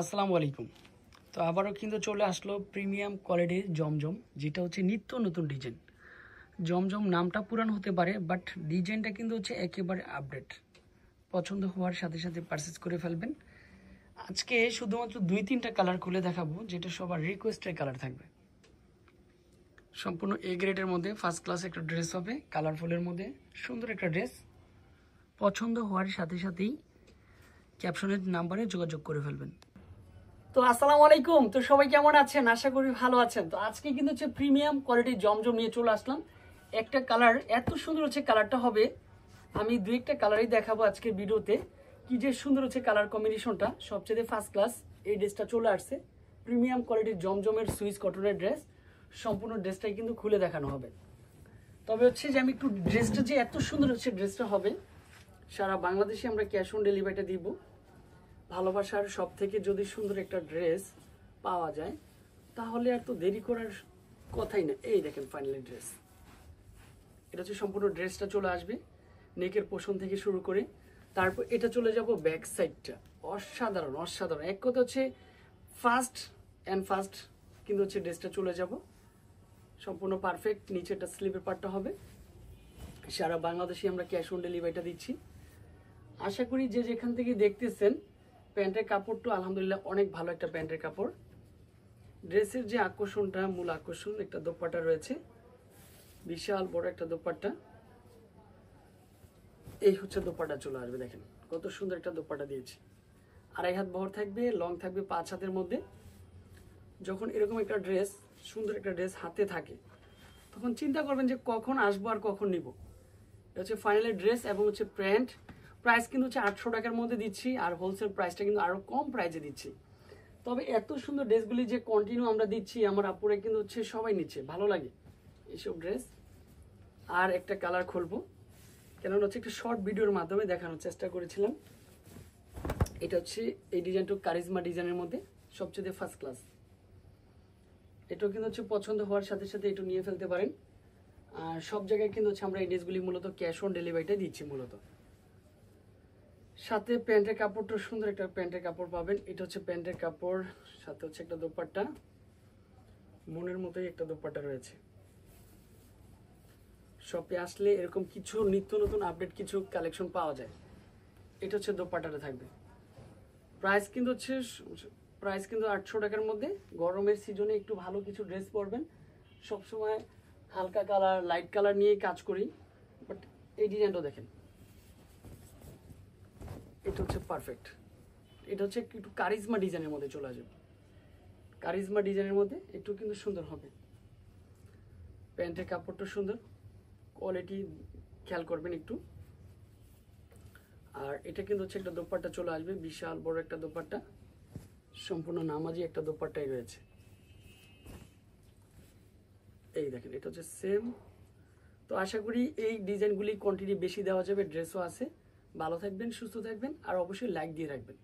আসসালামু আলাইকুম। তো আবারও কিন্তু চলে আসলো প্রিমিয়াম কোয়ালিটির জমজম, যেটা হচ্ছে নিত্য নতুন ডিজাইন। জমজম নামটা পুরান হতে পারে, বাট ডিজাইনটা কিন্তু হচ্ছে একেবারে আপডেট। পছন্দ হওয়ার সাথে সাথে পারচেস করে ফেলবেন। আজকে শুধুমাত্র 2-3টা কালার খুলে দেখাবো, যেটা সবার রিকোয়েস্টের কালার থাকবে। সম্পূর্ণ এ গ্রেডের মধ্যে ফার্স্ট ক্লাস একটা ড্রেস হবে, কালারফুলের মধ্যে সুন্দর একটা ড্রেস। পছন্দ হওয়ার সাথে সাথেই ক্যাপশনের নাম্বারে যোগাযোগ করে ফেলবেন। তো আসসালামু আলাইকুম। তো সবাই কেমন আছেন? আশা করি ভালো আছেন। তো আজকে কিন্তু হচ্ছে প্রিমিয়াম কোয়ালিটির জমজম নিয়ে চলে আসলাম। একটা কালার এত সুন্দর হচ্ছে, কালারটা হবে, আমি দুই একটা কালারই দেখাবো আজকের ভিডিওতে। কি যে সুন্দর হচ্ছে কালার কম্বিনেশনটা, সবচেয়ে ফার্স্ট ক্লাস এই ড্রেসটা চলে আসছে। প্রিমিয়াম কোয়ালিটির জমজমের সুইস কটনের ড্রেস, সম্পূর্ণ ড্রেসটাই কিন্তু খুলে দেখানো হবে। তবে হচ্ছে যে আমি একটু ড্রেসটা যে এত সুন্দর হচ্ছে ড্রেসটা হবে, সারা বাংলাদেশে আমরা ক্যাশ অন ডেলিভারিটা দিব। ভালোবাসার সব থেকে যদি সুন্দর একটা ড্রেস পাওয়া যায়, তাহলে আর তো দেরি করার কথাই না। এই দেখেন ফাইনালি ড্রেস, এটা হচ্ছে সম্পূর্ণ ড্রেসটা চলে আসবে নেকের পোষণ থেকে শুরু করে। তারপর এটা চলে যাব ব্যাক সাইডটা, অসাধারণ অসাধারণ। এক কথা হচ্ছে ফার্স্ট কিন্তু হচ্ছে ড্রেসটা চলে যাব সম্পূর্ণ পারফেক্ট। নিচেটা স্লিপের পার্টটা হবে। সারা বাংলাদেশে আমরা ক্যাশ অন ডেলিভারিটা দিচ্ছি। আশা করি যে যেখান থেকে দেখতেছেন, প্যান্টের কাপড়টা আলহামদুলিল্লাহ অনেক ভালো একটা প্যান্টের কাপড়। ড্রেসের যে আকর্ষণটা, মূল আকর্ষণ, একটা দোপাট্টা রয়েছে, বিশাল বড় একটা দোপাট্টা। এই হচ্ছে দোপাট্টা চলে আসবে, দেখেন কত সুন্দর একটা দোপাট্টা দিয়েছি। 2.5 হাত বহর থাকবে, লং থাকবে 5 হাতের মধ্যে। যখন এরকম একটা ড্রেস, সুন্দর একটা ড্রেস হাতে থাকে, তখন চিন্তা করবেন যে কখন আসবো আর কখন নিব। এটা হচ্ছে ফাইনালি ড্রেস এবং হচ্ছে প্যান্ট। প্রাইস কিন্তু হচ্ছে 800 টাকার মধ্যে দিচ্ছি, আর হোলসেল প্রাইসটা কিন্তু আরো কম প্রাইসে দিচ্ছি। তবে এত সুন্দর ড্রেসগুলি যে কন্টিনিউ আমরা দিচ্ছি, আমার আপুরা কিন্তু হচ্ছে সবাই নিচ্ছে, ভালো লাগে এইসব ড্রেস। আর একটা কালার খুলবো, কেননা হচ্ছে একটা শর্ট ভিডিওর মাধ্যমে দেখানোর চেষ্টা করেছিলাম। এটা হচ্ছে এই ডিজাইনটা কারিজমা ডিজাইনের মধ্যে সবচেয়ে ফার্স্ট ক্লাস। এটাও কিন্তু হচ্ছে পছন্দ হওয়ার সাথে সাথে একটু নিয়ে ফেলতে পারেন। আর সব জায়গায় কিন্তু হচ্ছে আমরা এই ড্রেসগুলি মূলত ক্যাশ অন ডেলিভারিটা দিচ্ছি মূলত। সাথে প্যান্টের কাপড়টা সুন্দর একটা প্যান্টের কাপড় পাবেন। এটা হচ্ছে প্যান্টের কাপড়, সাথে হচ্ছে একটা দোপাট্টা, মনের মতোই একটা দোপাট্টা রয়েছে। শপে আসলে এরকম কিছু নিত্য নতুন আপডেট কিছু কালেকশন পাওয়া যায়। এটা হচ্ছে দোপাট্টাটা থাকবে। প্রাইস কিন্তু 800 টাকার মধ্যে। গরমের সিজনে একটু ভালো কিছু ড্রেস পরবেন। সবসময় হালকা কালার, লাইট কালার নিয়েই কাজ করি, বাট এই ডিজাইনটা দেখেন, এটা হচ্ছে পারফেক্ট। এটা হচ্ছে একটু কারিজমা ডিজাইনের মধ্যে চলে আসবে। কারিজমা ডিজাইনের মধ্যে একটু কিন্তু সুন্দর হবে। প্যান্টের কাপড়টা সুন্দর, কোয়ালিটি খেয়াল করবেন একটু। আর এটা কিন্তু হচ্ছে একটা দোপাট্টা চলে আসবে, বিশাল বড় একটা দোপাট্টা, সম্পূর্ণ নামাজি একটা দোপাট্টাই রয়েছে। এই দেখেন, এটা হচ্ছে সেম। তো আশা করি এই ডিজাইনগুলি কন্টিনিউ বেশি দেওয়া যাবে, ড্রেসও আছে। ভালো থাকবেন, সুস্থ থাকবেন, আর অবশ্যই লাইক দিয়ে রাখবেন।